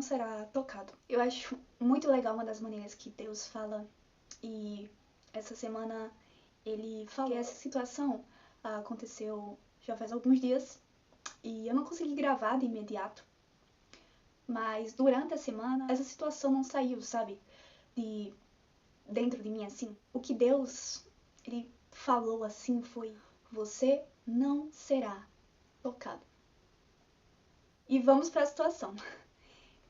será tocado. Eu acho muito legal uma das maneiras que Deus fala, e essa semana ele falou que essa situação aconteceu já faz alguns dias e eu não consegui gravar de imediato, mas durante a semana essa situação não saiu, sabe, de dentro de mim assim. O que Deus ele falou assim foi: você não será tocado. E vamos para a situação.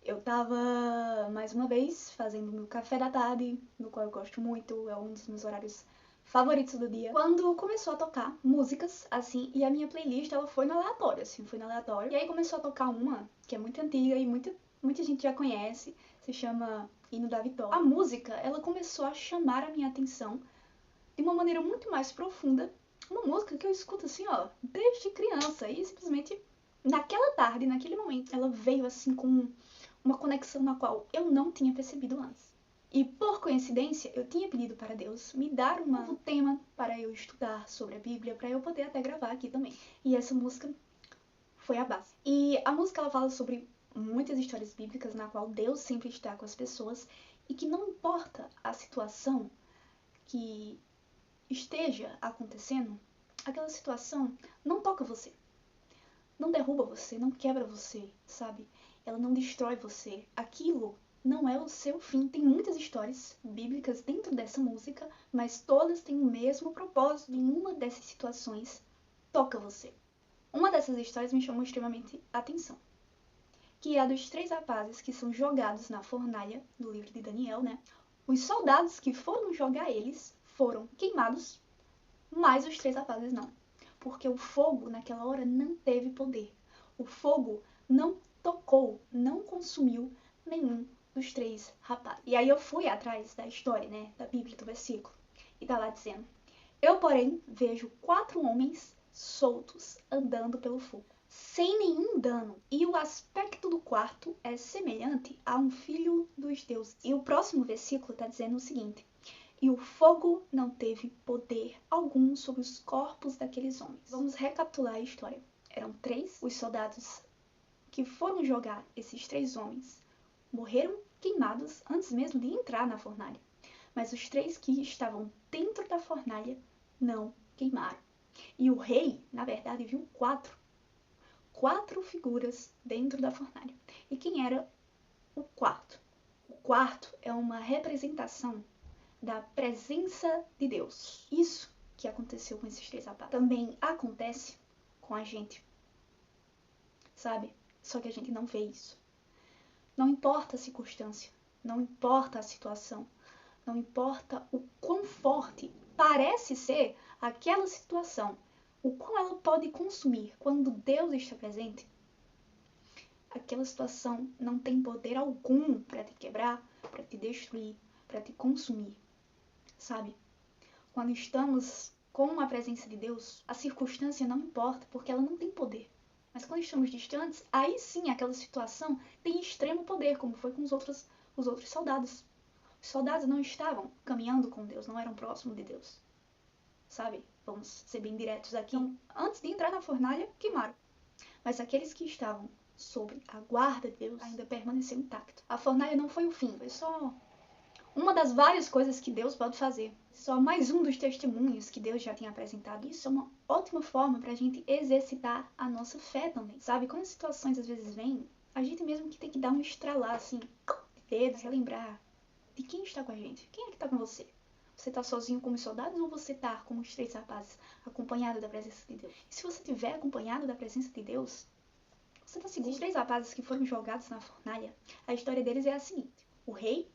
Eu tava, mais uma vez, fazendo meu café da tarde, no qual eu gosto muito, é um dos meus horários favoritos do dia, quando começou a tocar músicas, assim, e a minha playlist, ela foi no aleatório, assim, foi no aleatório. E aí começou a tocar uma, que é muito antiga e muita gente já conhece, se chama Hino da Vitória. A música, ela começou a chamar a minha atenção de uma maneira muito mais profunda, uma música que eu escuto, assim, ó, desde criança, e simplesmente, naquela tarde, naquele momento, ela veio, assim, com uma conexão na qual eu não tinha percebido antes. E por coincidência, eu tinha pedido para Deus me dar um novo tema para eu estudar sobre a Bíblia, para eu poder até gravar aqui também. E essa música foi a base. E a música ela fala sobre muitas histórias bíblicas na qual Deus sempre está com as pessoas e que não importa a situação que esteja acontecendo, aquela situação não toca você. Não derruba você, não quebra você, sabe? Ela não destrói você. Aquilo não é o seu fim. Tem muitas histórias bíblicas dentro dessa música, mas todas têm o mesmo propósito. Nenhuma dessas situações toca você. Uma dessas histórias me chamou extremamente a atenção, que é a dos 3 rapazes que são jogados na fornalha, do livro de Daniel, né? Os soldados que foram jogar eles foram queimados, mas os 3 rapazes não. Porque o fogo, naquela hora, não teve poder. O fogo não tocou, não consumiu nenhum dos 3 rapazes. E aí eu fui atrás da história, né, da Bíblia, do versículo, e tá lá dizendo: eu, porém, vejo 4 homens soltos andando pelo fogo, sem nenhum dano, e o aspecto do quarto é semelhante a um filho dos deuses. E o próximo versículo tá dizendo o seguinte: e o fogo não teve poder algum sobre os corpos daqueles homens. Vamos recapitular a história. Eram 3 os soldados que foram jogar esses 3 homens. Morreram queimados antes mesmo de entrar na fornalha. Mas os 3 que estavam dentro da fornalha não queimaram. E o rei, na verdade, viu 4 figuras dentro da fornalha. E quem era o quarto? O quarto é uma representação da presença de Deus. Isso que aconteceu com esses 3 rapazes também acontece com a gente, sabe? Só que a gente não vê isso. Não importa a circunstância, não importa a situação, não importa o quão forte parece ser aquela situação, o quão ela pode consumir quando Deus está presente, aquela situação não tem poder algum para te quebrar, para te destruir, para te consumir. Sabe? Quando estamos com a presença de Deus, a circunstância não importa, porque ela não tem poder. Mas quando estamos distantes, aí sim aquela situação tem extremo poder, como foi com os outros soldados. Os soldados não estavam caminhando com Deus, não eram próximos de Deus. Sabe? Vamos ser bem diretos aqui. Então, antes de entrar na fornalha, queimaram. Mas aqueles que estavam sob a guarda de Deus ainda permaneceram intactos. A fornalha não foi o fim, foi só uma das várias coisas que Deus pode fazer. Só mais um dos testemunhos que Deus já tinha apresentado. Isso é uma ótima forma para a gente exercitar a nossa fé também. Sabe, quando as situações às vezes vêm, a gente mesmo que tem que dar um estralar assim, de dedos, relembrar de quem está com a gente. Quem é que está com você? Você está sozinho como os soldados ou você está como os 3 rapazes, acompanhado da presença de Deus? E se você estiver acompanhado da presença de Deus, você está seguro. Os 3 rapazes que foram jogados na fornalha, a história deles é a seguinte: o rei,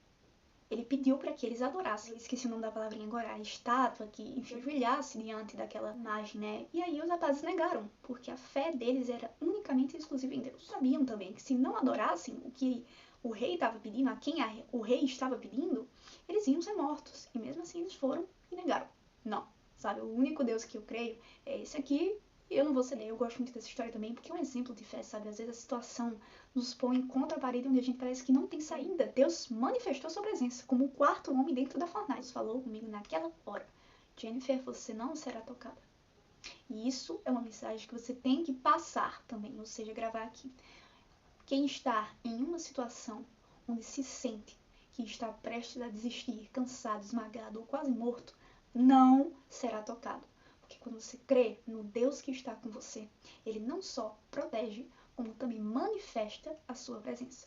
ele pediu para que eles adorassem, eu esqueci o nome da palavrinha agora, a estátua, que, enfim, ajoelhasse diante daquela imagem, né? E aí os rapazes negaram, porque a fé deles era unicamente e exclusiva em Deus. Sabiam também que se não adorassem o que o rei estava pedindo, a quem o rei estava pedindo, eles iam ser mortos. E mesmo assim eles foram e negaram. Não, sabe? O único Deus que eu creio é esse aqui, e eu não vou ceder. Eu gosto muito dessa história também, porque é um exemplo de fé, sabe? Às vezes a situação nos põe contra a parede onde a gente parece que não tem saída. Deus manifestou sua presença como o 4º homem dentro da fornalha. Deus falou comigo naquela hora: Jennifer, você não será tocada. E isso é uma mensagem que você tem que passar também, ou seja, gravar aqui. Quem está em uma situação onde se sente que está prestes a desistir, cansado, esmagado ou quase morto, não será tocado. Porque quando você crê no Deus que está com você, Ele não só protege, como também manifesta a sua presença.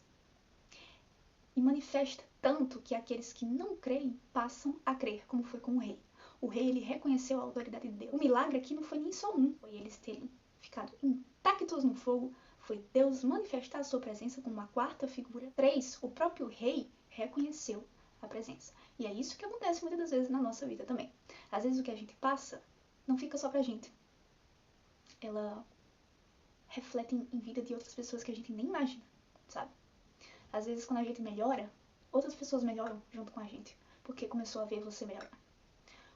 E manifesta tanto que aqueles que não creem passam a crer, como foi com o rei. O rei, ele reconheceu a autoridade de Deus. O milagre aqui não foi nem só um, foi eles terem ficado intactos no fogo, foi Deus manifestar a sua presença como uma quarta figura. 3, o próprio rei reconheceu a presença. E é isso que acontece muitas das vezes na nossa vida também. Às vezes o que a gente passa não fica só pra gente. Ela reflete em vida de outras pessoas que a gente nem imagina, sabe? Às vezes quando a gente melhora, outras pessoas melhoram junto com a gente, porque começou a ver você melhorar.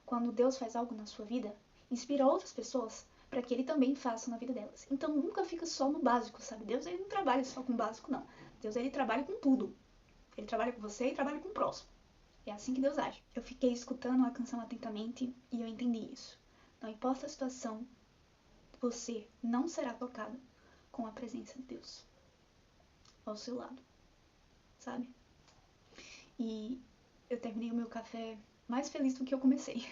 Quando Deus faz algo na sua vida, inspira outras pessoas para que Ele também faça na vida delas. Então nunca fica só no básico, sabe? Deus, Ele não trabalha só com o básico, não. Deus, Ele trabalha com tudo. Ele trabalha com você e trabalha com o próximo. É assim que Deus age. Eu fiquei escutando a canção atentamente e eu entendi isso. Não importa a situação, você não será tocado com a presença de Deus ao seu lado, sabe? E eu terminei o meu café mais feliz do que eu comecei.